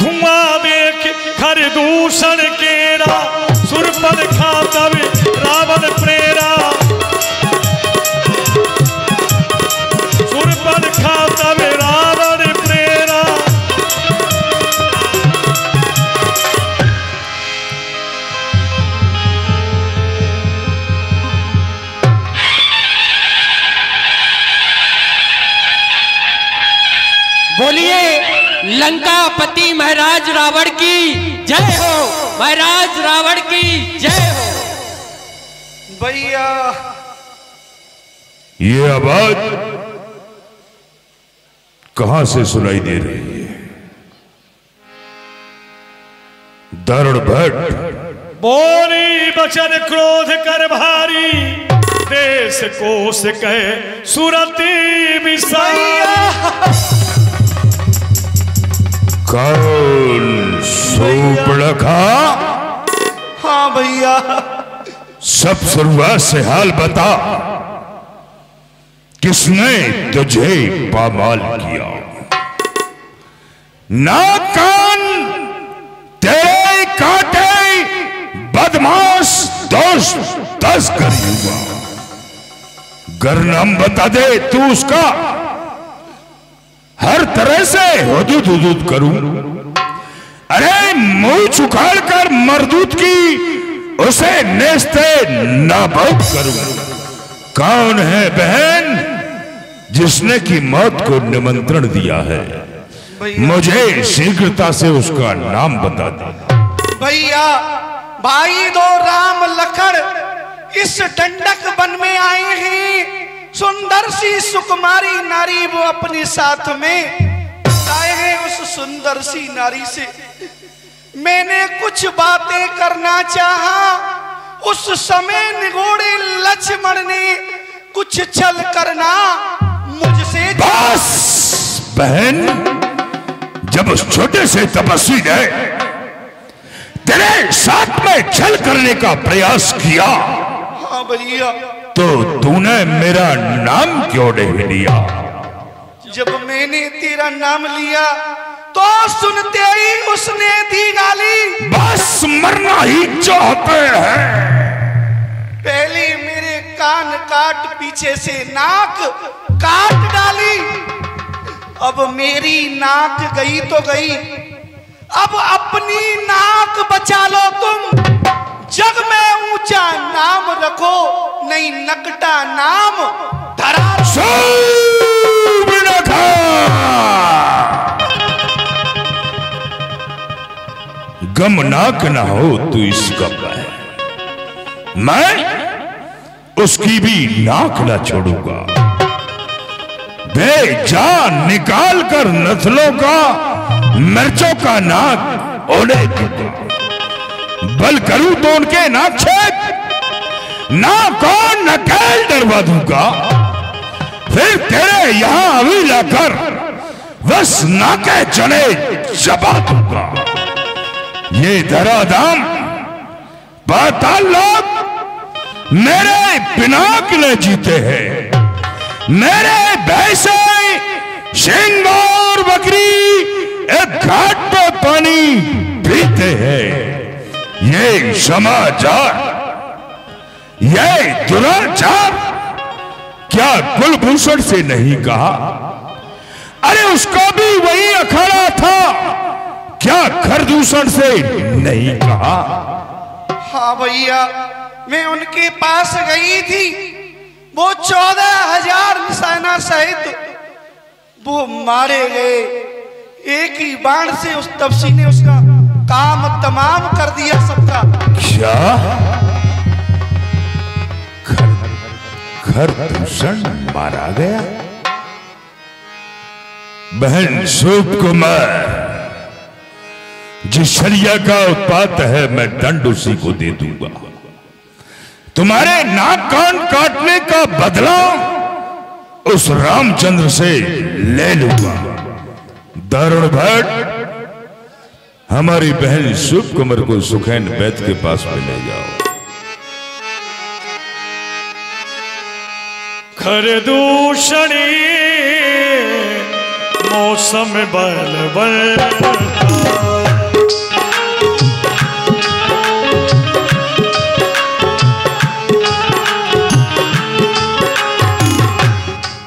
धुआं देख खरदूषण केरा सुरपद खाता भी रावण प्रेरा सुरपद खाता भी रावण प्रेरा बोलिए लंकापति महाराज रावण की जय हो। महाराज रावण की जय हो। भैया ये आवाज कहां से सुनाई दे रही है? दारुण भट्ट बोली बचन क्रोध कर भारी देश कोश कहे सुरती विसैया कौन सूपड़खा? हाँ भैया सब शुरुआत से हाल बता, किसने तुझे पामाल किया? ना कान तेरे काटे बदमाश दोस्त 10 करूंगा। गर नाम बता दे तू उसका, हर तरह से हुदूद हुदूद करूं। अरे मुंह छुखाड़ कर मरदूत की उसे नेस्ते नाबूद करूं। कौन है बहन जिसने की मौत को निमंत्रण दिया है? मुझे शीघ्रता से उसका नाम बता दे। भैया भाई दो राम लखन इस दंडक वन में आए हैं। सुंदर सी सुकुमारी नारी वो अपने साथ में लाए हैं। उस सुंदर सी नारी से मैंने कुछ बातें करना चाहा। उस समय निगोड़े लक्ष्मण ने कुछ छल करना मुझसे। बस बहन, जब उस छोटे से तपस्वी ने तेरे साथ में छल करने का प्रयास किया, हाँ भैया, तो तूने मेरा नाम क्यों नहीं लिया? जब मैंने तेरा नाम लिया तो सुनते ही उसने दी गाली। बस मरना ही चाहते हैं। पहले मेरे कान काट, पीछे से नाक काट डाली। अब मेरी नाक गई तो गई, अब अपनी नाक बचा लो तुम। जग में ऊंचा नाम रखो, नहीं नकटा नाम धरा। गमनाक न हो तू इसका है, मैं उसकी भी नाक न छोड़ूंगा। बेजान निकाल कर नस्लों का मिर्चों का नाक ओढ़े दूंगा। बल करूं तो उनके नाक छेद ना कौन नकेल डरवा दूंगा। फिर तेरे यहां अभी लाकर बस नाके चने चबा दूंगा। ये धराधाम पाताल लोग मेरे पिनाक न जीते हैं। मेरे भैंसे सिंह और बकरी एक घाट पे पानी पीते हैं। ये समाचार, ये दुराचार क्या कुलभूषण से नहीं कहा? अरे उसका भी वही अखाड़ा था, क्या खरदूषण से नहीं कहा? हाँ भैया, मैं उनके पास गई थी। वो 14,000 निशाना सहित वो मारे गए। एक ही बाण से उस तपसी ने उसका काम तमाम कर दिया सबका। क्या खरदूषण मारा गया? बहन सूप कुमार, जिस शरिया का उत्पात है मैं दंड उसी को दे दूंगा। तुम्हारे नाक कान काटने का बदला उस रामचंद्र से ले लूंगा। दारुण भट्ट, हमारी बहन शुभ कुमार को सुखैन वैद्य के पास में ले जाओ। खर दूषणी मौसम बलवंता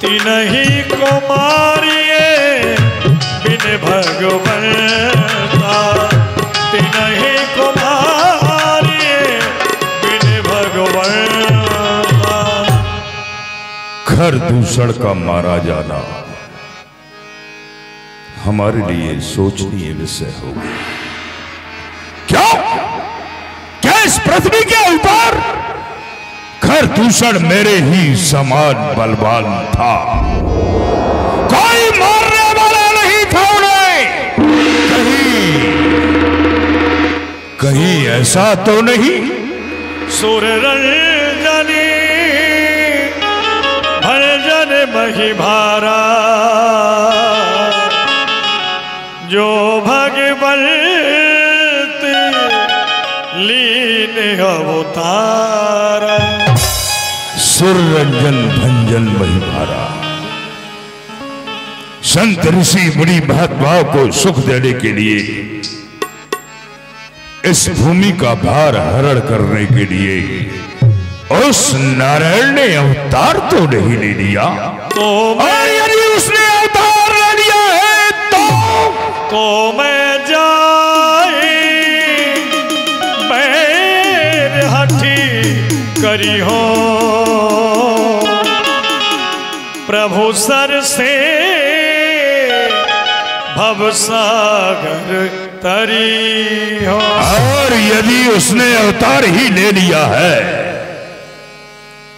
तिनहि को मारिए बिन भगवंता तिनहि को मारिए बिन भगवंता। खर दूषण का मारा जाना हमारे लिए सोचनीय विषय होगा। क्यों? क्या इस पृथ्वी के ऊपर खर दूषण मेरे ही समान बलवान था? कोई मारने वाला नहीं था उन्हें। कहीं ऐसा तो नहीं? सुररंजनी भंजन महिभारा जो भगवंत लीन अवतारा। सुररंजन भंजन महिभारा संत ऋषि मुनि महात्माओं को सुख देने के लिए इस भूमि का भार हरण करने के लिए उस नारायण ने अवतार तो नहीं ले लिया। और यदि उसने अवतार ले लिया है तो मैं जाए पैर हठी करी हो प्रभु सर से भवसागर तरी हो। और यदि उसने अवतार ही ले लिया है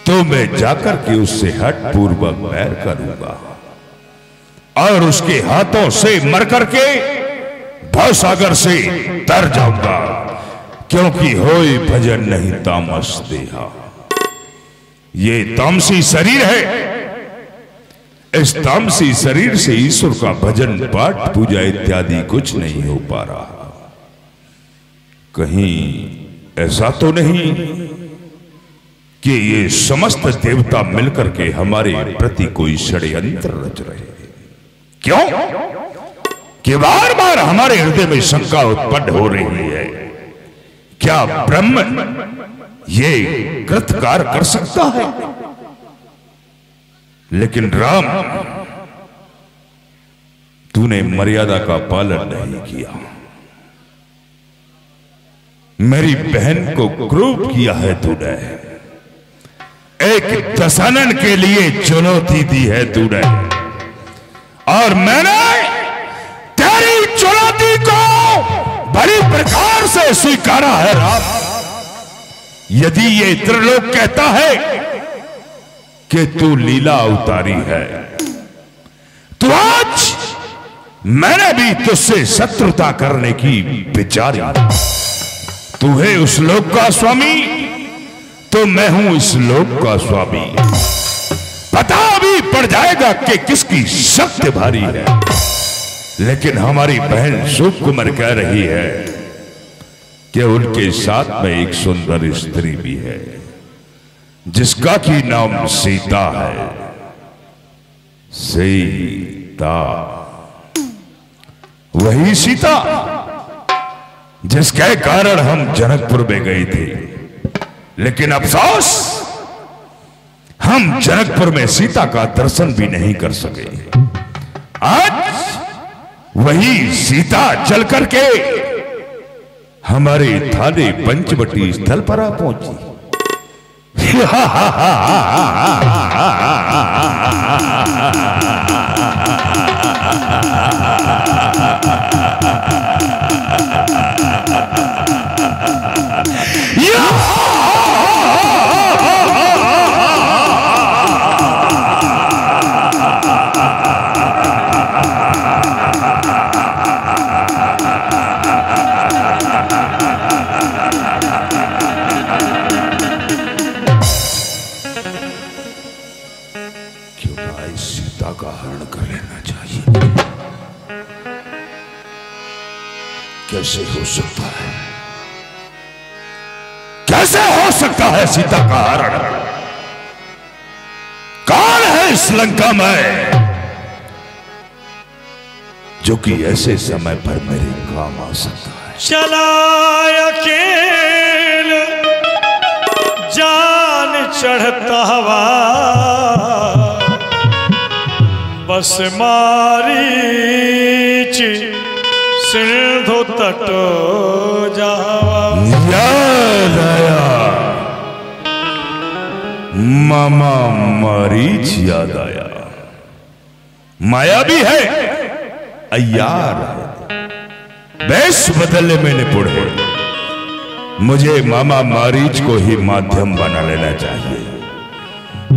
तो मैं जाकर के उससे हठ पूर्वक बैर करूंगा और उसके हाथों से मर करके भवसागर से तर जाऊंगा। क्योंकि होए भजन नहीं तामस देहा, ये तामसी शरीर है। इस तामसी शरीर से ईश्वर का भजन पाठ पूजा इत्यादि कुछ नहीं हो पा रहा। कहीं ऐसा तो नहीं कि ये समस्त देवता मिलकर के हमारे प्रति कोई षड्यंत्र रच रहे? क्यों कि बार बार हमारे हृदय में शंका उत्पन्न हो रही है, क्या ब्रह्म ये कृतकार कर सकता है? लेकिन राम, तूने मर्यादा का पालन नहीं किया, मेरी बहन को क्रूर किया है तूने, एक दशानन के लिए चुनौती दी है तूने, और मैंने तेरी चुनौती को बड़ी प्रकार से स्वीकारा है राम। यदि ये त्रिलोक कहता है कि तू लीला अवतारी है, तो आज मैंने भी तुझसे शत्रुता करने की विचारी। तू है उस लोक का स्वामी तो मैं हूं इस लोक का स्वामी। पता भी पड़ जाएगा कि किसकी शक्ति भारी है। लेकिन हमारी बहन सुख कुमार कह रही है कि उनके साथ में एक सुंदर स्त्री भी है जिसका की नाम सीता है। सीता, वही सीता जिसके कारण हम जनकपुर में गए थे, लेकिन अफसोस हम जनकपुर में सीता का दर्शन भी नहीं कर सके। आज वही सीता चल करके हमारे थाने पंचवटी स्थल पर आ पहुंची। कैसे हो सकता है? कैसे हो सकता है सीता का हरण? कौन है इस लंका में जो कि ऐसे समय पर मेरे काम आ सकता है? चला अकेल जान चढ़ता हवा, बस मारीच सिंधु तट जावा। याद आया, मामा मारीच याद आया। माया भी है, अय्यार है, बेश बदलने में निपुण है। मुझे मामा मारीच को ही माध्यम बना लेना चाहिए।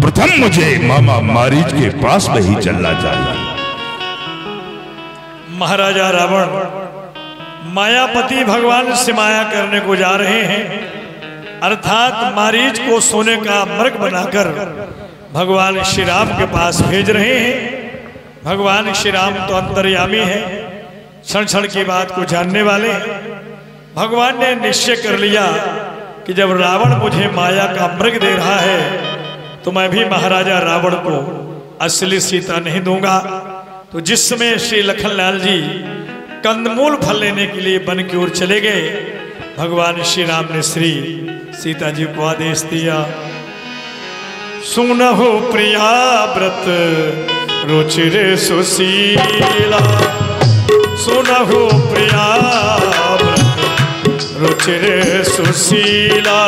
प्रथम मुझे मामा मारीच के पास में ही चलना चाहिए। महाराजा रावण मायापति भगवान से माया करने को जा रहे हैं, अर्थात मारीच को सोने का मृग बनाकर भगवान श्री राम के पास भेज रहे हैं। भगवान श्री राम तो अंतर्यामी है, क्षण क्षण की बात को जानने वाले हैं। भगवान ने निश्चय कर लिया कि जब रावण मुझे माया का मृग दे रहा है तो मैं भी महाराजा रावण को असली सीता नहीं दूंगा। तो जिस समय श्री लखनलाल जी कंदमूल फल लेने के लिए वन की ओर चले गए, भगवान श्री राम ने श्री सीता जी को आदेश दिया, सुनहु प्रिया व्रत रुचिरे सुशीला, सुनहु प्रिया व्रत रुचिरे सुशीला।